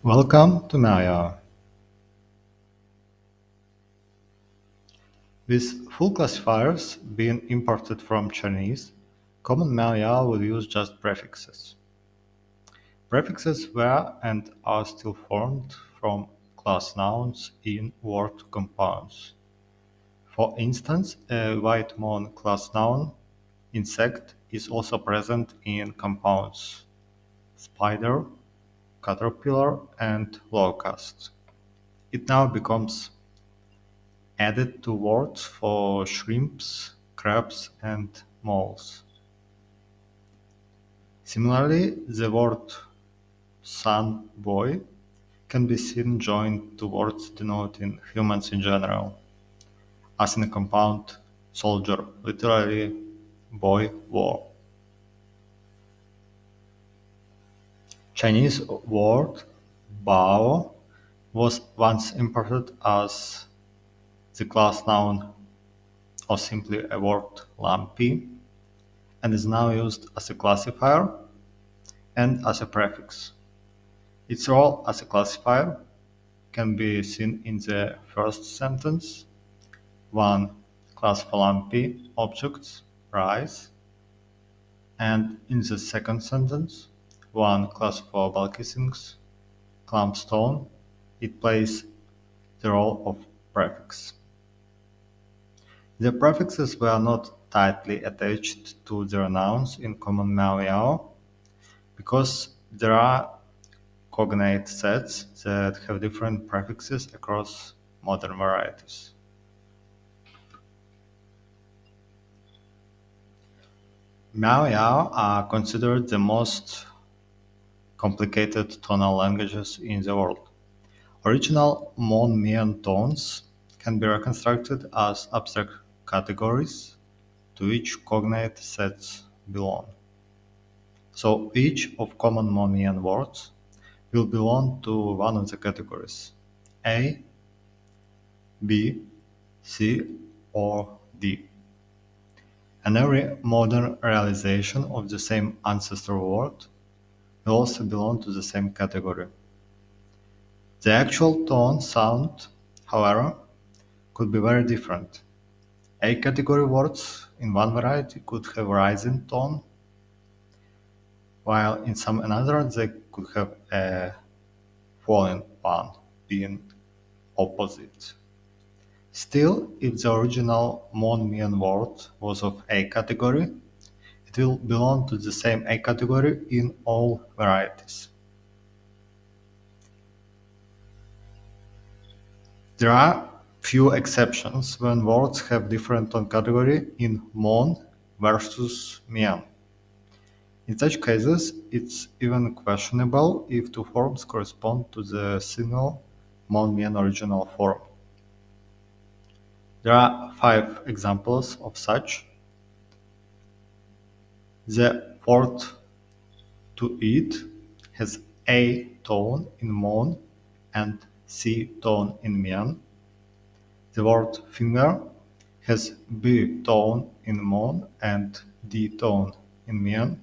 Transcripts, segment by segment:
Welcome to Miao-Yao. With full classifiers being imported from Chinese, common Miao-Yao will use just prefixes. Prefixes were and are still formed from class nouns in word compounds. For instance, a white Hmong class noun, insect, is also present in compounds spider, caterpillar, and locust. It now becomes added to words for shrimps, crabs, and moles. Similarly, the word son, boy, can be seen joined to words denoting humans in general, as in a compound soldier, literally boy war. Chinese word bao was once imported as the class noun or simply a word lumpy, and is now used as a classifier and as a prefix. Its role as a classifier can be seen in the first sentence: one class for lumpy objects, rice, and in the second sentence, one class for bulky things, clumpstone. It plays the role of prefix. The prefixes were not tightly attached to their nouns in common Miao-Yao because there are cognate sets that have different prefixes across modern varieties. Miao-Yao are considered the most complicated tonal languages in the world. Original Hmong-Mien tones can be reconstructed as abstract categories to which cognate sets belong. So each of common Hmong-Mien words will belong to one of the categories: A, B, C, or D. And every modern realization of the same ancestor word will also belong to the same category. The actual tone sound, however, could be very different. A category words in one variety could have rising tone, while in some another they could have a falling one, being opposite. Still, if the original Hmong-Mien word was of A category, it will belong to the same A category in all varieties. There are few exceptions when words have different tone category in Hmong versus Mien. In such cases, it's even questionable if two forms correspond to the single Hmong-Mien original form. There are 5 examples of such. The word to eat has A tone in Hmong and C tone in Mien. The word finger has B tone in Hmong and D tone in Mien.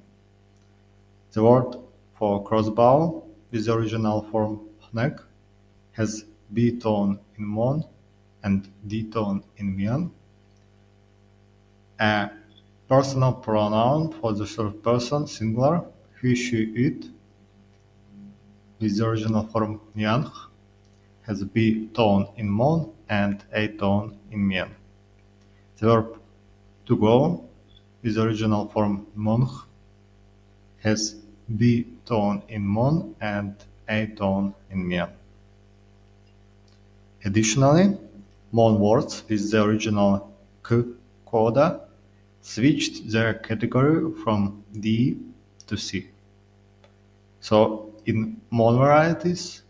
The word for crossbow with the original form hnek has B tone in Hmong and D tone in Mien. A personal pronoun for the third person singular, he, she, it, with the original form Nyang, has B tone in Hmong and A tone in Mien. The verb to go, with the original form Hmong, has B tone in Hmong and A tone in Mien. Additionally, Hmong words with the original K coda switched their category from D to C. So in Hmong varieties,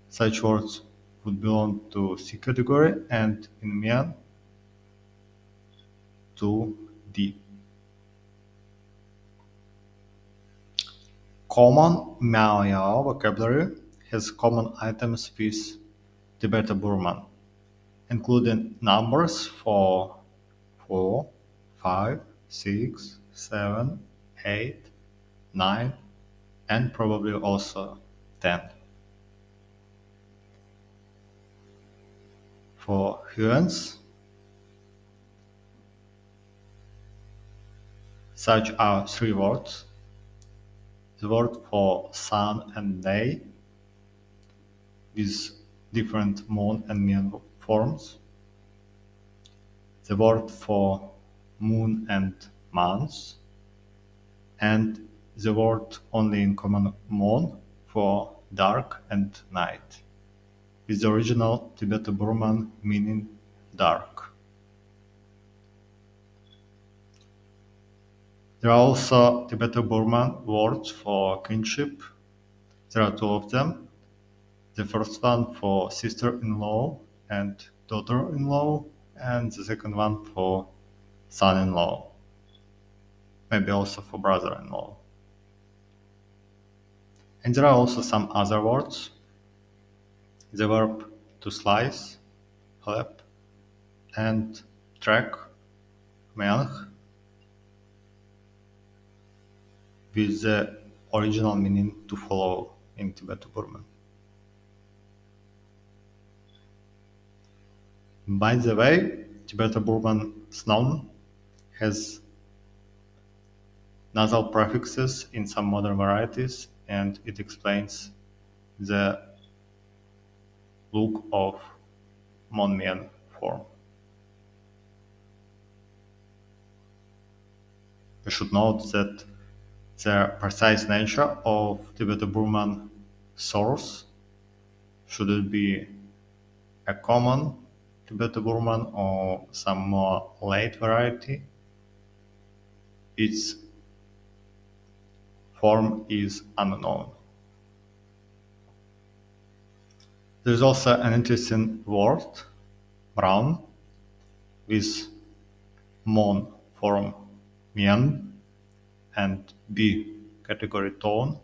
such words would belong to C category and in Mien to D. Common Miao-Yao vocabulary has common items with Tibeto-Burman, including numbers for 4, 5, 6, 7, 8, 9, and probably also 10. For humans, such are three words. The word for sun and day with different Hmong and Mien forms. The word for moon and month, and the word only in common Hmong for dark and night, with the original Tibeto-Burman meaning dark. There are also Tibeto-Burman words for kinship. There are two of them. The first one for sister-in-law and daughter-in-law, and the second one for son-in-law, maybe also for brother-in-law. And there are also some other words. The verb to slice, flap, and track, meanch, with the original meaning to follow in Tibeto-Burman. By the way, Tibeto-Burman Xong has nasal prefixes in some modern varieties, and it explains the look of Hmong-Mien form. We should note that the precise nature of Tibeto-Burman source, should it be a common Tibeto-Burman or some more late variety, its form is unknown. There is also an interesting word, brown, with Hmong form Mien and B category tone,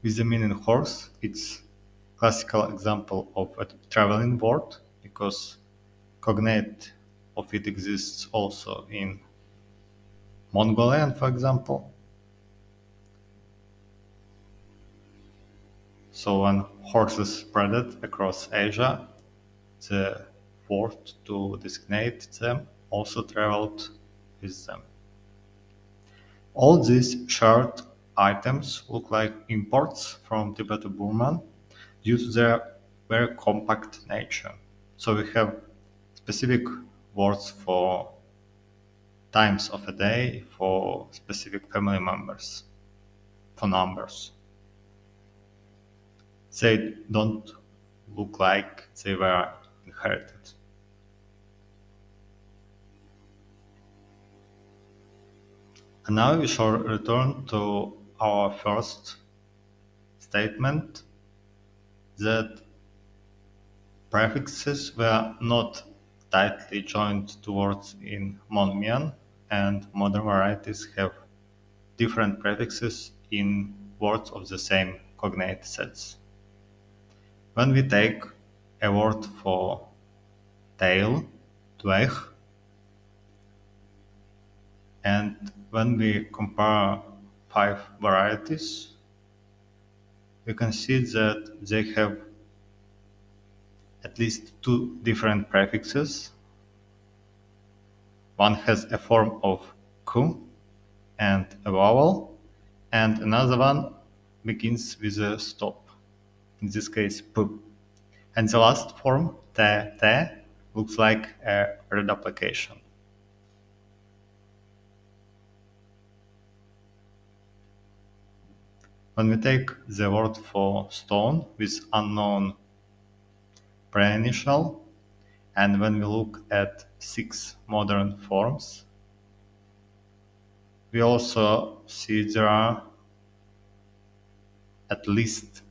with the meaning horse. It's classical example of a traveling word because cognate of it exists also in Mongolian, for example. So when horses spread across Asia, the word to designate them also traveled with them. All these shared items look like imports from Tibeto-Burman due to their very compact nature. So we have specific words for times of a day, for specific family members, for numbers. They don't look like they were inherited. And now we shall return to our first statement that prefixes were not tightly joined to words in Hmong-Mien, and modern varieties have different prefixes in words of the same cognate sets. When we take a word for tail, tuech, and when we compare 5 varieties, we can see that they have at least 2 different prefixes. One has a form of ku and a vowel, and another one begins with a stop, in this case p. And the last form, te, looks like a reduplication. When we take the word for stone with unknown pre-initial, and when we look at 6 modern forms, we also see there are at least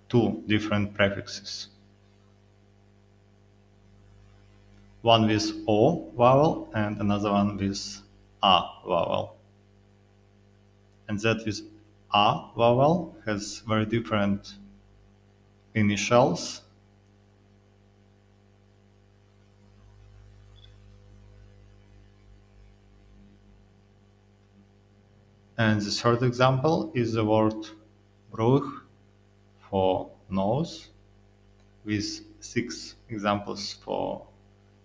2 different prefixes. One with O vowel and another one with A vowel. And that with A vowel has very different initials. And the third example is the word bruch for knows, with 6 examples for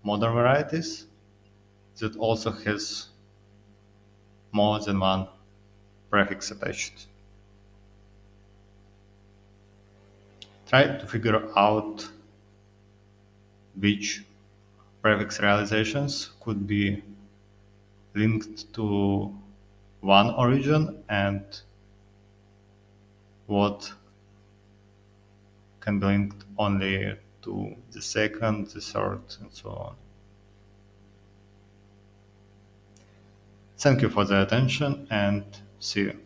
modern varieties that also has more than one prefix attached. Try to figure out which prefix realizations could be linked to one origin and what can be linked only to the second, the third, and so on. Thank you for the attention and see you.